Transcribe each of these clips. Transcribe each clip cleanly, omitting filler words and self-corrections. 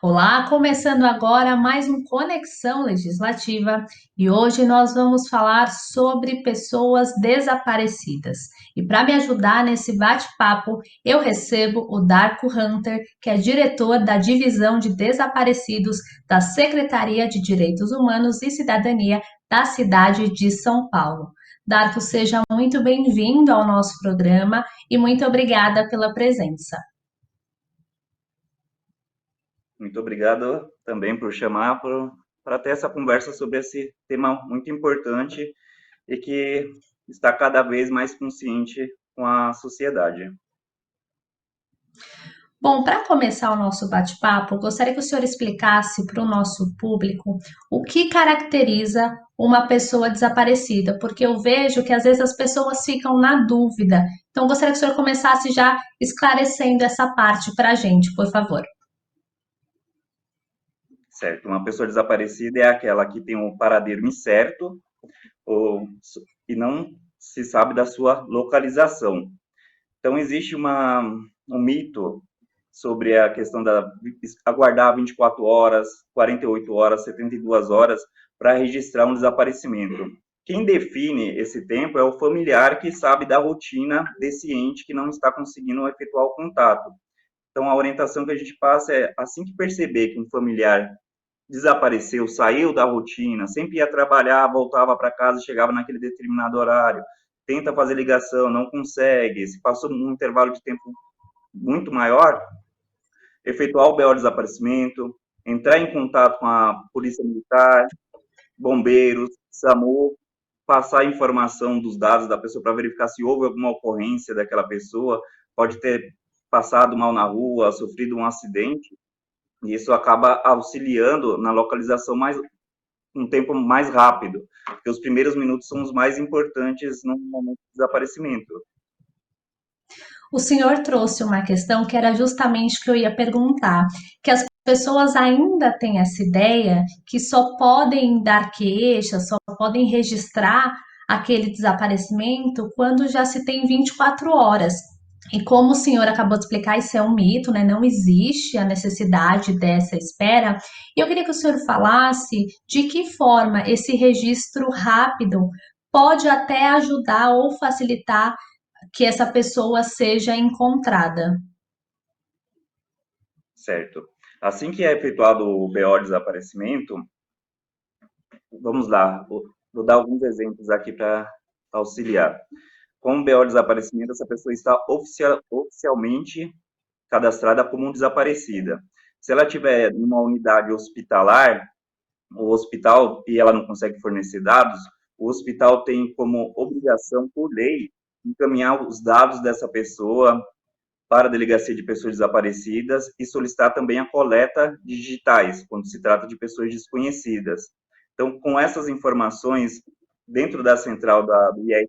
Olá, começando agora mais um Conexão Legislativa e hoje nós vamos falar sobre pessoas desaparecidas. E para me ajudar nesse bate-papo, eu recebo o Darko Hunter, que é diretor da Divisão de Desaparecidos da Secretaria de Direitos Humanos e Cidadania da cidade de São Paulo. Darko, seja muito bem-vindo ao nosso programa e muito obrigada pela presença. Muito obrigado também por chamar para ter essa conversa sobre esse tema muito importante e que está cada vez mais consciente com a sociedade. Bom, para começar o nosso bate-papo, gostaria que o senhor explicasse para o nosso público o que caracteriza uma pessoa desaparecida, porque eu vejo que às vezes as pessoas ficam na dúvida. Então, gostaria que o senhor começasse já esclarecendo essa parte para a gente, por favor. Certo, uma pessoa desaparecida é aquela que tem um paradeiro incerto ou, e não se sabe da sua localização. Então, existe um mito sobre a questão da aguardar 24 horas, 48 horas, 72 horas para registrar um desaparecimento. Quem define esse tempo é o familiar que sabe da rotina desse ente que não está conseguindo efetuar o contato. Então, a orientação que a gente passa é, assim que perceber que um familiar desapareceu, saiu da rotina, sempre ia trabalhar, voltava para casa, chegava naquele determinado horário, tenta fazer ligação, não consegue, se passou um intervalo de tempo muito maior, efetuar o BO de desaparecimento, entrar em contato com a Polícia Militar, bombeiros, SAMU, passar a informação dos dados da pessoa para verificar se houve alguma ocorrência daquela pessoa, pode ter passado mal na rua, sofrido um acidente, e isso acaba auxiliando na localização um tempo mais rápido, porque os primeiros minutos são os mais importantes no momento do desaparecimento. O senhor trouxe uma questão que era justamente o que eu ia perguntar, que as pessoas ainda têm essa ideia que só podem dar queixa, só podem registrar aquele desaparecimento quando já se tem 24 horas. E como o senhor acabou de explicar, isso é um mito, né? Não existe a necessidade dessa espera. E eu queria que o senhor falasse de que forma esse registro rápido pode até ajudar ou facilitar que essa pessoa seja encontrada. Certo. Assim que é efetuado o BO de desaparecimento, vamos lá, vou dar alguns exemplos aqui para auxiliar. Com o BO de desaparecimento, essa pessoa está oficialmente cadastrada como desaparecida. Se ela tiver numa unidade hospitalar, o hospital, e ela não consegue fornecer dados, o hospital tem como obrigação, por lei, encaminhar os dados dessa pessoa para a Delegacia de Pessoas Desaparecidas e solicitar também a coleta de digitais, quando se trata de pessoas desconhecidas. Então, com essas informações, dentro da central do IES,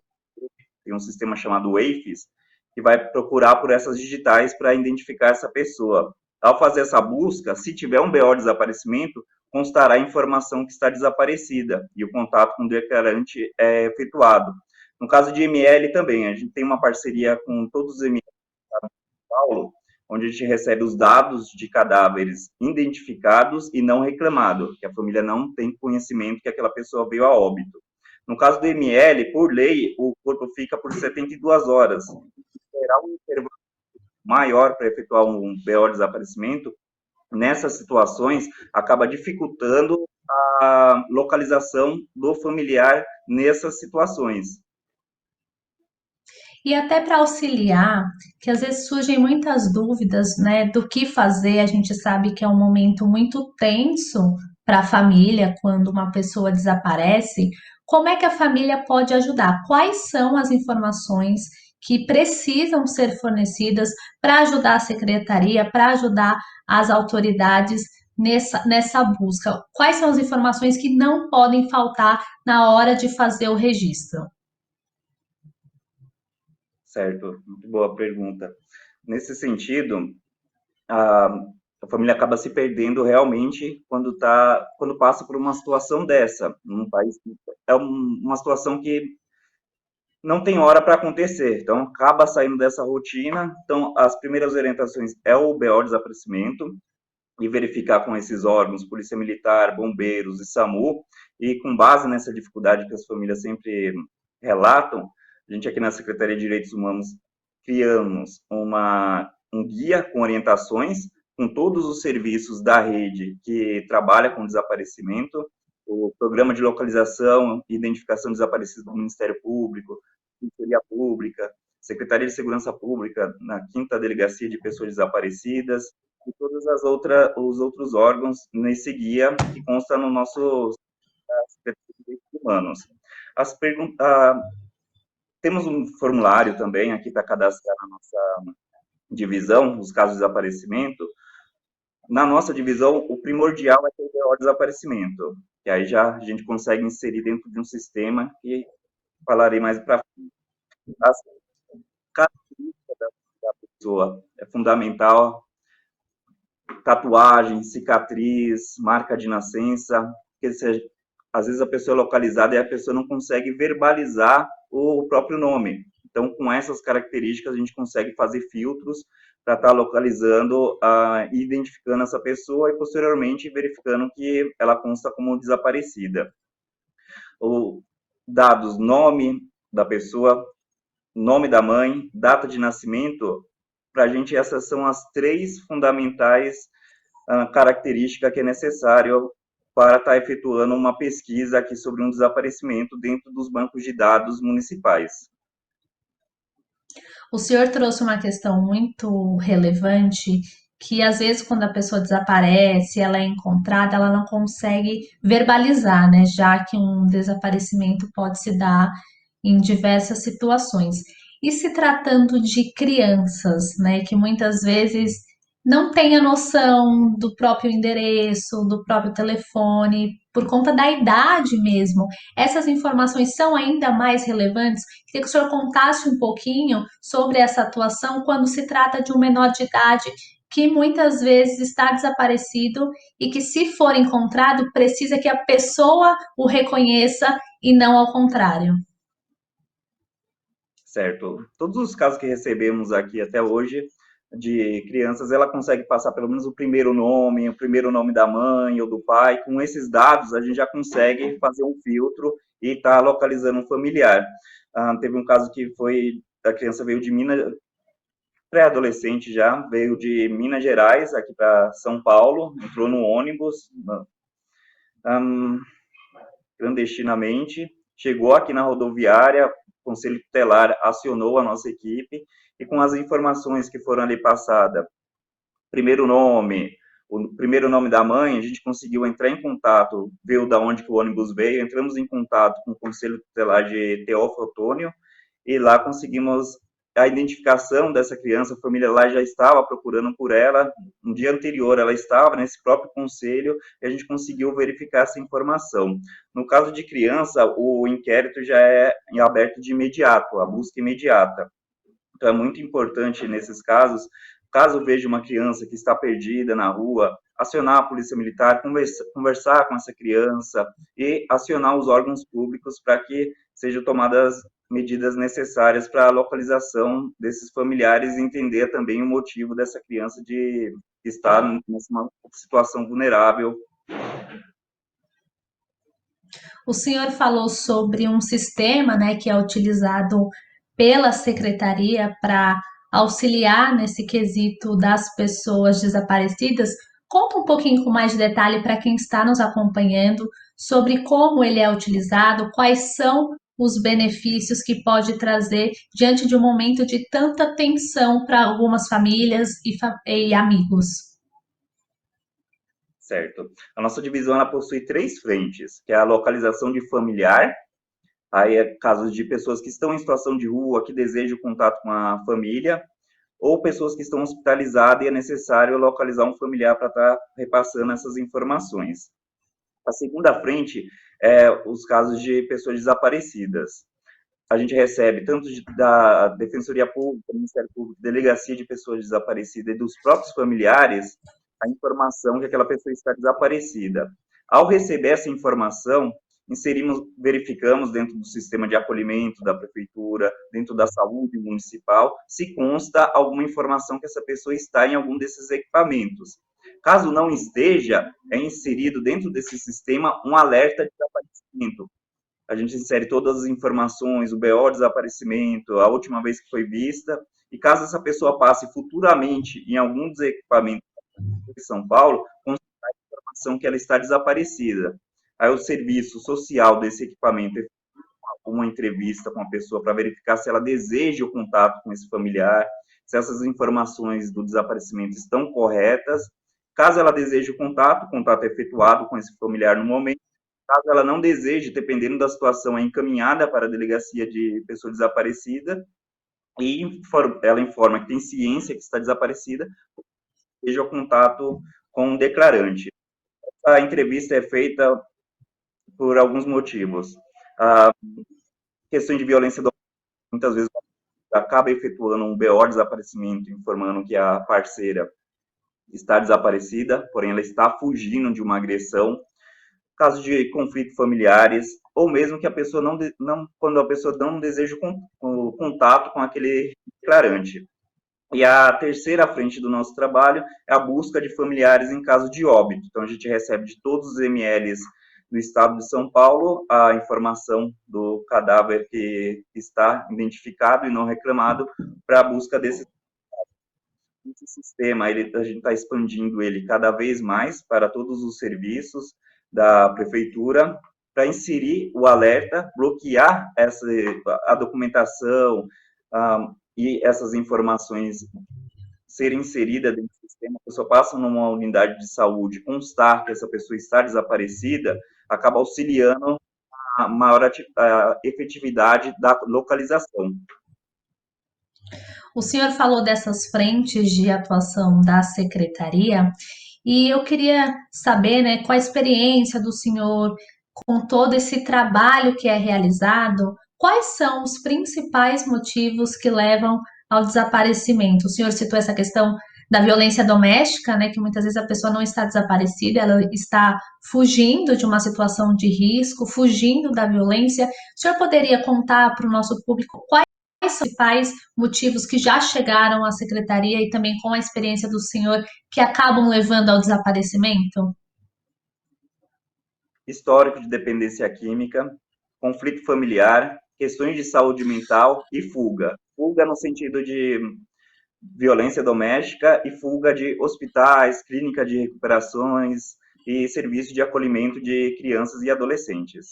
tem um sistema chamado WAFES, que vai procurar por essas digitais para identificar essa pessoa. Ao fazer essa busca, se tiver um BO de desaparecimento, constará a informação que está desaparecida e o contato com o declarante é efetuado. No caso de ML também, a gente tem uma parceria com todos os ML de Paulo, onde a gente recebe os dados de cadáveres identificados e não reclamados, que a família não tem conhecimento que aquela pessoa veio a óbito. No caso do ML, por lei, o corpo fica por 72 horas. Terá um intervalo maior para efetuar um BO de desaparecimento, nessas situações, acaba dificultando a localização do familiar nessas situações. E até para auxiliar, que às vezes surgem muitas dúvidas, né, do que fazer. A gente sabe que é um momento muito tenso para a família quando uma pessoa desaparece. Como é que a família pode ajudar? Quais são as informações que precisam ser fornecidas para ajudar a secretaria, para ajudar as autoridades nessa busca? Quais são as informações que não podem faltar na hora de fazer o registro? Certo, muito boa pergunta. Nesse sentido, a, a família acaba se perdendo realmente quando passa por uma situação dessa, num país é uma situação que não tem hora para acontecer, então acaba saindo dessa rotina. Então, as primeiras orientações é o BO desaparecimento, e verificar com esses órgãos, Polícia Militar, Bombeiros e SAMU, e com base nessa dificuldade que as famílias sempre relatam, a gente aqui na Secretaria de Direitos Humanos criamos um guia com orientações com todos os serviços da rede que trabalha com desaparecimento, o programa de localização e identificação de desaparecidos do Ministério Público, Defensoria Pública, Secretaria de Segurança Pública, na 5ª Delegacia de Pessoas Desaparecidas, e todos os outros órgãos nesse guia que consta no nosso Secretaria de Direitos Humanos. Temos um formulário também aqui para cadastrar na nossa divisão, os casos de desaparecimento. Na nossa divisão, o primordial é ter o BO desaparecimento, que aí já a gente consegue inserir dentro de um sistema que falarei mais para frente. As características da pessoa é fundamental: tatuagem, cicatriz, marca de nascença, porque às vezes a pessoa é localizada e a pessoa não consegue verbalizar o próprio nome. Então, com essas características, a gente consegue fazer filtros para estar localizando e identificando essa pessoa e, posteriormente, verificando que ela consta como desaparecida. Dados: nome da pessoa, nome da mãe, data de nascimento. Para a gente, essas são as 3 fundamentais características que é necessário para estar efetuando uma pesquisa aqui sobre um desaparecimento dentro dos bancos de dados municipais. O senhor trouxe uma questão muito relevante, que às vezes quando a pessoa desaparece, ela é encontrada, ela não consegue verbalizar, né? Já que um desaparecimento pode se dar em diversas situações. E se tratando de crianças, né, que muitas vezes não têm a noção do próprio endereço, do próprio telefone, por conta da idade mesmo, essas informações são ainda mais relevantes. Queria que o senhor contasse um pouquinho sobre essa atuação quando se trata de um menor de idade que muitas vezes está desaparecido e que, se for encontrado, precisa que a pessoa o reconheça e não ao contrário. Certo. Todos os casos que recebemos aqui até hoje de crianças, ela consegue passar pelo menos o primeiro nome da mãe ou do pai. Com esses dados, a gente já consegue fazer um filtro e estar localizando um familiar. Teve um caso que a criança veio de Minas, pré-adolescente já, veio de Minas Gerais, aqui para São Paulo, entrou no ônibus, clandestinamente, chegou aqui na rodoviária, o Conselho Tutelar acionou a nossa equipe, e com as informações que foram ali passadas, o primeiro nome da mãe, a gente conseguiu entrar em contato, ver da onde que o ônibus veio, entramos em contato com o Conselho Tutelar de Teófilo Otônio, e lá conseguimos a identificação dessa criança. A família lá já estava procurando por ela, no dia anterior ela estava nesse próprio conselho, e a gente conseguiu verificar essa informação. No caso de criança, o inquérito já é aberto de imediato, a busca imediata. Então é muito importante nesses casos, caso veja uma criança que está perdida na rua, acionar a Polícia Militar, conversar com essa criança e acionar os órgãos públicos para que sejam tomadas medidas necessárias para a localização desses familiares e entender também o motivo dessa criança de estar nessa situação vulnerável. O senhor falou sobre um sistema, né, que é utilizado pela secretaria para auxiliar nesse quesito das pessoas desaparecidas. Conta um pouquinho com mais de detalhe para quem está nos acompanhando sobre como ele é utilizado, quais são os benefícios que pode trazer diante de um momento de tanta tensão para algumas famílias e amigos. Certo. A nossa divisão ela possui 3 frentes, que é a localização de familiar. Aí é casos de pessoas que estão em situação de rua, que desejam contato com a família, ou pessoas que estão hospitalizadas e é necessário localizar um familiar para estar repassando essas informações. A segunda frente é os casos de pessoas desaparecidas. A gente recebe tanto da Defensoria Pública, do Ministério Público, Delegacia de Pessoas Desaparecidas e dos próprios familiares a informação que aquela pessoa está desaparecida. Ao receber essa informação, verificamos dentro do sistema de acolhimento da prefeitura, dentro da saúde municipal, se consta alguma informação que essa pessoa está em algum desses equipamentos. Caso não esteja, é inserido dentro desse sistema um alerta de desaparecimento. A gente insere todas as informações, o BO desaparecimento, a última vez que foi vista, e caso essa pessoa passe futuramente em algum dos equipamentos de São Paulo, constar a informação que ela está desaparecida. Aí o serviço social desse equipamento é uma entrevista com a pessoa para verificar se ela deseja o contato com esse familiar, se essas informações do desaparecimento estão corretas. Caso ela deseje o contato é efetuado com esse familiar no momento. Caso ela não deseje, dependendo da situação, é encaminhada para a delegacia de pessoa desaparecida e ela informa que tem ciência que está desaparecida, seja o contato com o declarante. A entrevista é feita por alguns motivos. A questão de violência doméstica, muitas vezes acaba efetuando um BO desaparecimento, informando que a parceira está desaparecida, porém ela está fugindo de uma agressão. Caso de conflitos familiares, ou mesmo que a pessoa quando a pessoa não deseja o contato com aquele declarante. E a terceira frente do nosso trabalho é a busca de familiares em caso de óbito. Então, a gente recebe de todos os MLs do estado de São Paulo a informação do cadáver que está identificado e não reclamado para a busca desse sistema. A gente está expandindo ele cada vez mais para todos os serviços da prefeitura, para inserir o alerta, bloquear a documentação e essas informações serem inseridas dentro do sistema. A pessoa passa numa unidade de saúde, constar que essa pessoa está desaparecida, acaba auxiliando a maior efetividade da localização. O senhor falou dessas frentes de atuação da secretaria e eu queria saber, né, qual a experiência do senhor com todo esse trabalho que é realizado, quais são os principais motivos que levam ao desaparecimento? O senhor citou essa questão da violência doméstica, né, que muitas vezes a pessoa não está desaparecida, ela está fugindo de uma situação de risco, fugindo da violência. O senhor poderia contar para o nosso público quais são os principais motivos que já chegaram à secretaria e também com a experiência do senhor que acabam levando ao desaparecimento? Histórico de dependência química, conflito familiar, questões de saúde mental e fuga. Fuga no sentido de violência doméstica e fuga de hospitais, clínica de recuperações e serviço de acolhimento de crianças e adolescentes.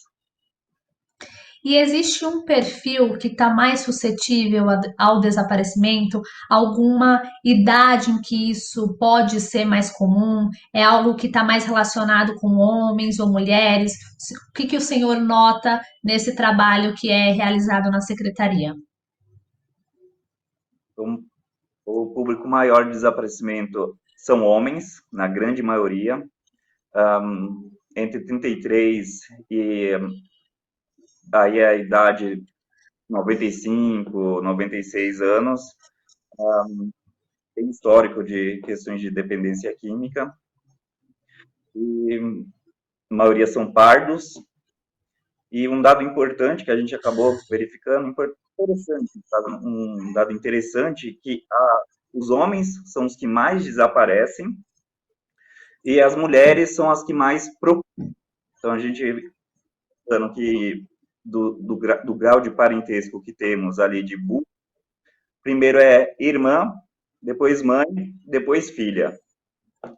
E existe um perfil que está mais suscetível ao desaparecimento? Alguma idade em que isso pode ser mais comum? É algo que está mais relacionado com homens ou mulheres? O que o senhor nota nesse trabalho que é realizado na secretaria? Então, o público maior de desaparecimento são homens, na grande maioria, entre 33 e aí a idade 95, 96 anos, tem histórico de questões de dependência química, e a maioria são pardos, e um dado importante que a gente acabou verificando, interessante, um dado interessante, que os homens são os que mais desaparecem, e as mulheres são as que mais procuram. Então, a gente vendo que do grau de parentesco que temos ali de primeiro é irmã, depois mãe, depois filha. O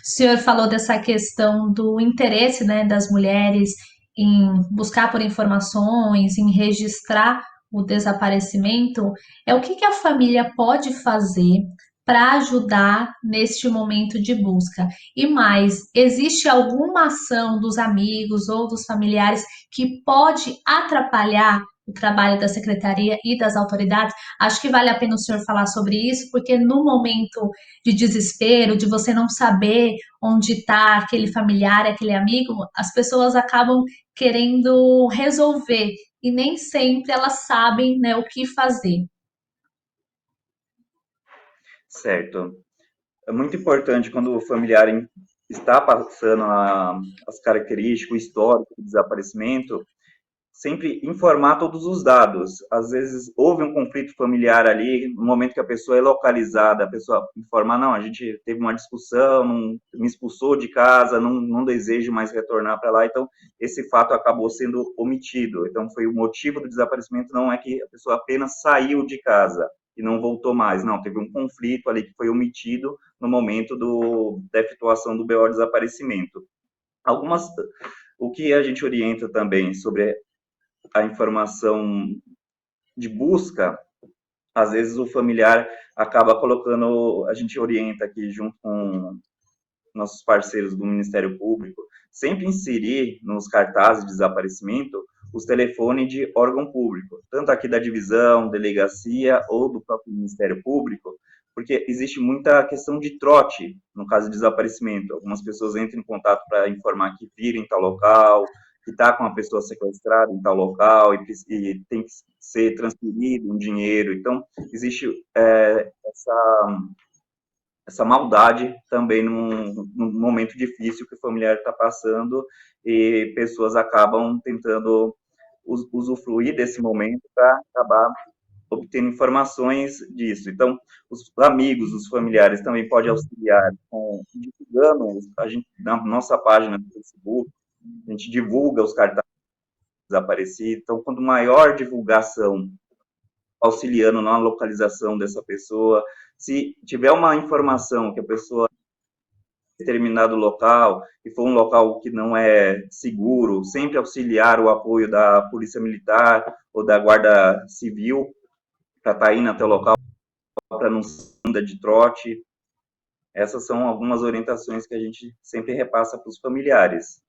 senhor falou dessa questão do interesse, né, das mulheres em buscar por informações, em registrar o desaparecimento. É o que a família pode fazer para ajudar neste momento de busca? E mais, existe alguma ação dos amigos ou dos familiares que pode atrapalhar o trabalho da secretaria e das autoridades? Acho que vale a pena o senhor falar sobre isso, porque no momento de desespero, de você não saber onde está aquele familiar, aquele amigo, as pessoas acabam querendo resolver e nem sempre elas sabem, né, o que fazer. Certo. É muito importante quando o familiar está passando as características, o histórico do desaparecimento, sempre informar todos os dados. Às vezes houve um conflito familiar ali, no momento que a pessoa é localizada, a pessoa informar, não, a gente teve uma discussão, me expulsou de casa, não desejo mais retornar para lá, então esse fato acabou sendo omitido. Então foi o motivo do desaparecimento, não é que a pessoa apenas saiu de casa e não voltou mais, não, teve um conflito ali que foi omitido no momento da efetuação do BO desaparecimento. Algumas, o que a gente orienta também sobre a informação de busca, às vezes o familiar acaba colocando, a gente orienta aqui junto com nossos parceiros do Ministério Público, sempre inserir nos cartazes de desaparecimento os telefones de órgão público, tanto aqui da divisão, delegacia ou do próprio Ministério Público, porque existe muita questão de trote no caso de desaparecimento. Algumas pessoas entram em contato para informar que viram em tal local, que está com uma pessoa sequestrada em tal local e tem que ser transferido um dinheiro. Então, existe essa maldade também num momento difícil que o familiar está passando e pessoas acabam tentando usufruir desse momento para acabar obtendo informações disso. Então, os amigos, os familiares também podem auxiliar divulgando a gente na nossa página do Facebook, a gente divulga os cartazes desaparecidos. Então, quanto maior divulgação auxiliando na localização dessa pessoa, se tiver uma informação que a pessoa determinado local e for um local que não é seguro, sempre auxiliar o apoio da Polícia Militar ou da Guarda Civil para estar indo até o local, para não ser anda de trote. Essas são algumas orientações que a gente sempre repassa para os familiares.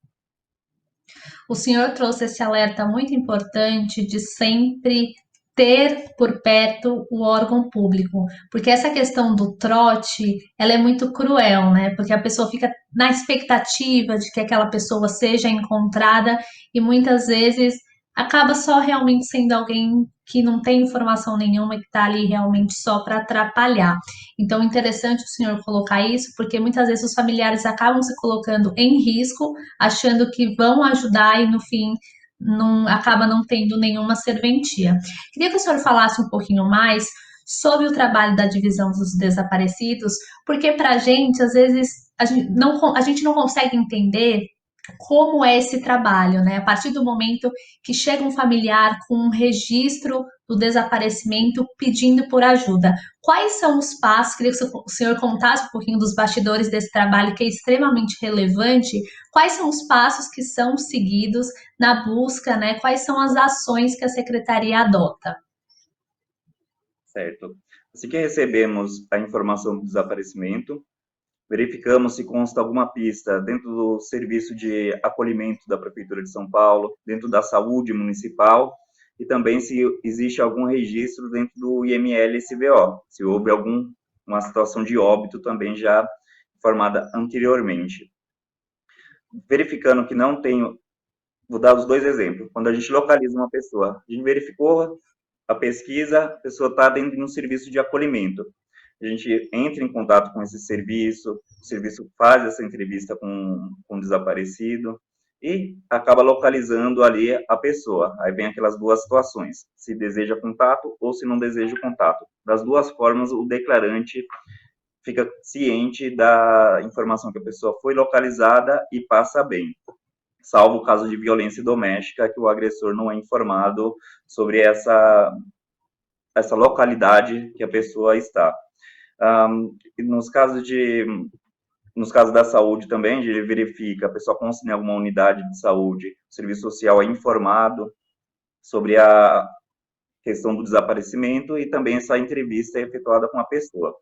O senhor trouxe esse alerta muito importante de sempre ter por perto o órgão público, porque essa questão do trote, ela é muito cruel, né? Porque a pessoa fica na expectativa de que aquela pessoa seja encontrada e muitas vezes acaba só realmente sendo alguém que não tem informação nenhuma e que está ali realmente só para atrapalhar. Então, interessante o senhor colocar isso, porque muitas vezes os familiares acabam se colocando em risco achando que vão ajudar e no fim não acaba não tendo nenhuma serventia. Queria que o senhor falasse um pouquinho mais sobre o trabalho da divisão dos desaparecidos, porque para a gente, às vezes, a gente não consegue entender como é esse trabalho, né? A partir do momento que chega um familiar com um registro do desaparecimento pedindo por ajuda. Quais são os passos? Queria que o senhor contasse um pouquinho dos bastidores desse trabalho que é extremamente relevante. Quais são os passos que são seguidos na busca, né? Quais são as ações que a secretaria adota? Certo. Assim que recebemos a informação do desaparecimento, verificamos se consta alguma pista dentro do serviço de acolhimento da Prefeitura de São Paulo, dentro da saúde municipal, e também se existe algum registro dentro do IML-SBO, se houve alguma situação de óbito também já informada anteriormente. Verificando que não tem, vou dar os dois exemplos. Quando a gente localiza uma pessoa, a gente verificou a pesquisa, a pessoa está dentro de um serviço de acolhimento. A gente entra em contato com esse serviço, o serviço faz essa entrevista com o desaparecido e acaba localizando ali a pessoa. Aí vem aquelas duas situações, se deseja contato ou se não deseja contato. Das duas formas, o declarante fica ciente da informação que a pessoa foi localizada e passa bem, salvo o caso de violência doméstica, que o agressor não é informado sobre essa localidade que a pessoa está. Nos casos da saúde também, ele verifica, a pessoa consta em alguma unidade de saúde, o serviço social é informado sobre a questão do desaparecimento e também essa entrevista é efetuada com a pessoa.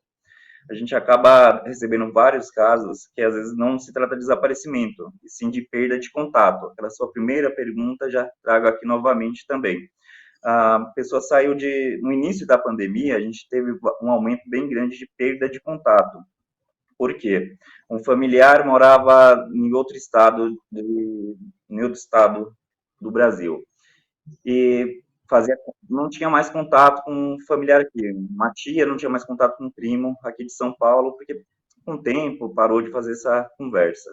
A gente acaba recebendo vários casos que às vezes não se trata de desaparecimento, e sim de perda de contato. Aquela sua primeira pergunta já trago aqui novamente também. A pessoa saiu no início da pandemia, a gente teve um aumento bem grande de perda de contato. Por quê? Um familiar morava em outro estado do Brasil e não tinha mais contato com um familiar aqui. Uma tia não tinha mais contato com um primo aqui de São Paulo, porque com o tempo parou de fazer essa conversa.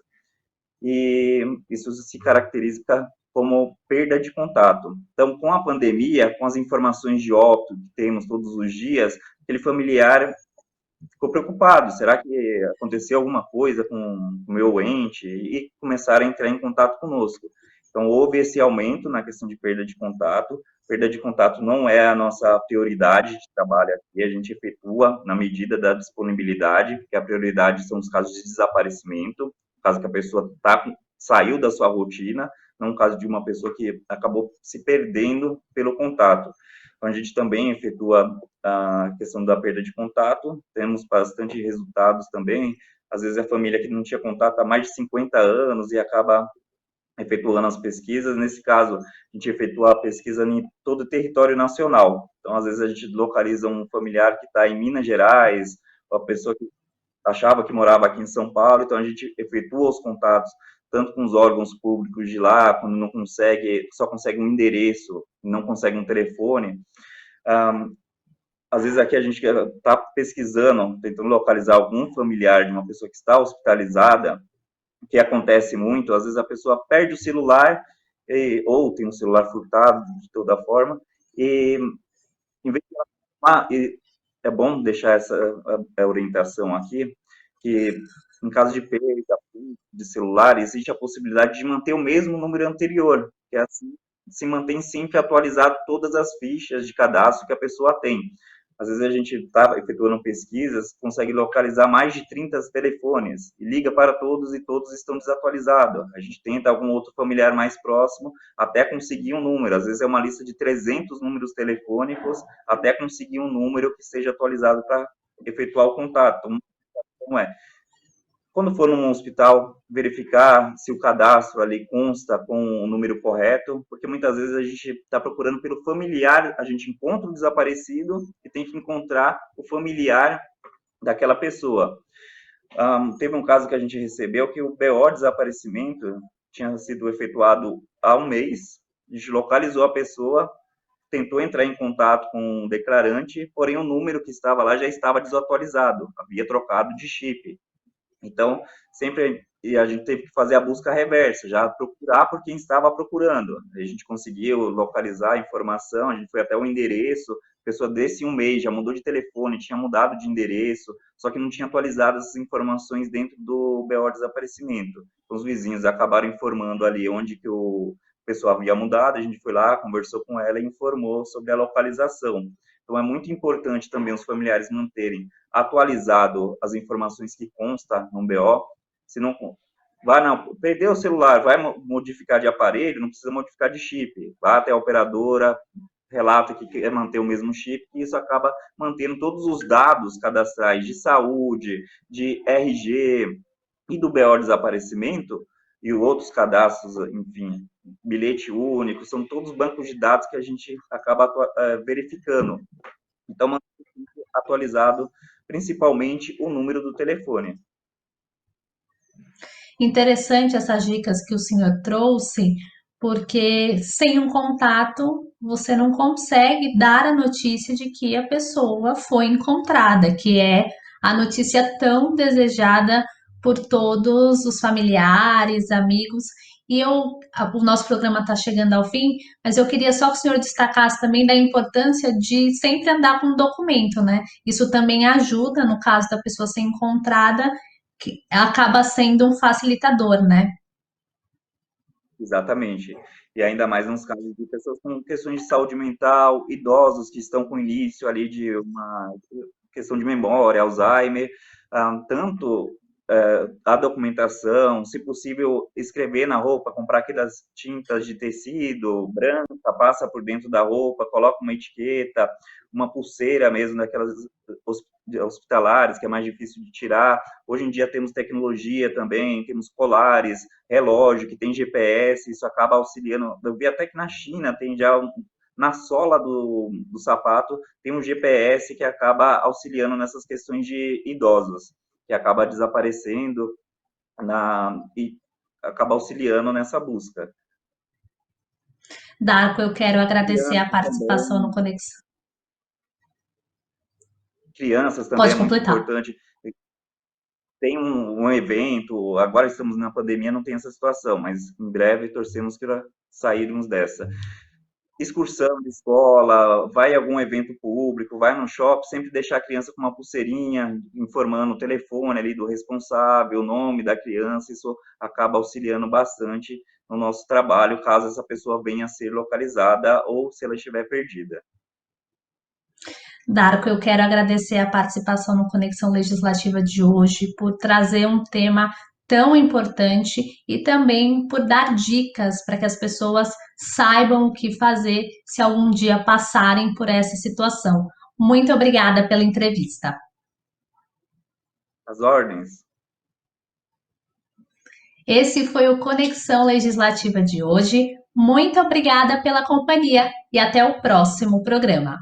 E isso se caracteriza como perda de contato. Então, com a pandemia, com as informações de óbito que temos todos os dias, aquele familiar ficou preocupado, será que aconteceu alguma coisa com o meu ente? E começaram a entrar em contato conosco. Então, houve esse aumento na questão de perda de contato não é a nossa prioridade de trabalho aqui, a gente efetua na medida da disponibilidade, porque a prioridade são os casos de desaparecimento, caso que a pessoa saiu da sua rotina, não o caso de uma pessoa que acabou se perdendo pelo contato. Então, a gente também efetua a questão da perda de contato, temos bastante resultados também, às vezes a família que não tinha contato há mais de 50 anos e acaba efetuando as pesquisas, nesse caso, a gente efetua a pesquisa em todo o território nacional, então às vezes a gente localiza um familiar que está em Minas Gerais, uma pessoa que achava que morava aqui em São Paulo, então a gente efetua os contatos tanto com os órgãos públicos de lá, quando não consegue, só consegue um endereço, não consegue um telefone. Às vezes aqui a gente está pesquisando, tentando localizar algum familiar de uma pessoa que está hospitalizada, o que acontece muito, às vezes a pessoa perde o celular, ou tem um celular furtado de toda forma, e em vez de é bom deixar essa orientação aqui, que em caso de perda de celular, existe a possibilidade de manter o mesmo número anterior, que é assim se mantém sempre atualizado todas as fichas de cadastro que a pessoa tem. Às vezes a gente está efetuando pesquisas, consegue localizar mais de 30 telefones, e liga para todos e todos estão desatualizados. A gente tenta algum outro familiar mais próximo, até conseguir um número. Às vezes é uma lista de 300 números telefônicos, até conseguir um número que seja atualizado para efetuar o contato. Como é? Quando for num hospital, verificar se o cadastro ali consta com o número correto, porque muitas vezes a gente está procurando pelo familiar, a gente encontra o desaparecido e tem que encontrar o familiar daquela pessoa. Teve um caso que a gente recebeu que o BO desaparecimento tinha sido efetuado há um mês, a gente localizou a pessoa, tentou entrar em contato com o declarante, porém o número que estava lá já estava desatualizado, havia trocado de chip. Então, sempre a gente teve que fazer a busca reversa, já procurar por quem estava procurando. A gente conseguiu localizar a informação, a gente foi até o endereço, a pessoa desse um mês já mudou de telefone, tinha mudado de endereço, só que não tinha atualizado essas informações dentro do BO desaparecimento. Então, os vizinhos acabaram informando ali onde que o pessoal havia mudado, a gente foi lá, conversou com ela e informou sobre a localização. Então, é muito importante também os familiares manterem atualizado as informações que consta no BO, se não perdeu o celular, vai modificar de aparelho, não precisa modificar de chip, vai até a operadora, relata que quer manter o mesmo chip, e isso acaba mantendo todos os dados cadastrais de saúde, de RG e do BO desaparecimento, e outros cadastros, enfim, bilhete único, são todos bancos de dados que a gente acaba verificando. Então, manter atualizado principalmente o número do telefone. Interessante essas dicas que o senhor trouxe, porque sem um contato você não consegue dar a notícia de que a pessoa foi encontrada, que é a notícia tão desejada por todos os familiares, amigos. O nosso programa está chegando ao fim, mas eu queria só que o senhor destacasse também da importância de sempre andar com um documento, né? Isso também ajuda, no caso da pessoa ser encontrada, que acaba sendo um facilitador, né? Exatamente. E ainda mais nos casos de pessoas com questões de saúde mental, idosos que estão com início ali de uma questão de memória, Alzheimer, tanto a documentação, se possível, escrever na roupa, comprar aquelas tintas de tecido branca, passa por dentro da roupa, coloca uma etiqueta, uma pulseira mesmo, daquelas hospitalares, que é mais difícil de tirar. Hoje em dia temos tecnologia também, temos colares, relógio que tem GPS, isso acaba auxiliando. Eu vi até que na China tem já na sola do sapato tem um GPS que acaba auxiliando nessas questões de idosos, que acaba desaparecendo e acaba auxiliando nessa busca. Darko, eu quero agradecer a Crianças participação no também, Conexão. crianças também é Pode muito completar. importante. Tem um evento, agora estamos na pandemia, não tem essa situação, mas em breve torcemos que sairmos dessa. Excursão de escola, vai a algum evento público, vai no shopping, sempre deixar a criança com uma pulseirinha informando o telefone ali do responsável, o nome da criança, isso acaba auxiliando bastante no nosso trabalho, caso essa pessoa venha a ser localizada ou se ela estiver perdida. Darko, eu quero agradecer a participação no Conexão Legislativa de hoje, por trazer um tema tão importante e também por dar dicas para que as pessoas saibam o que fazer se algum dia passarem por essa situação. Muito obrigada pela entrevista. As ordens. Esse foi o Conexão Legislativa de hoje. Muito obrigada pela companhia e até o próximo programa.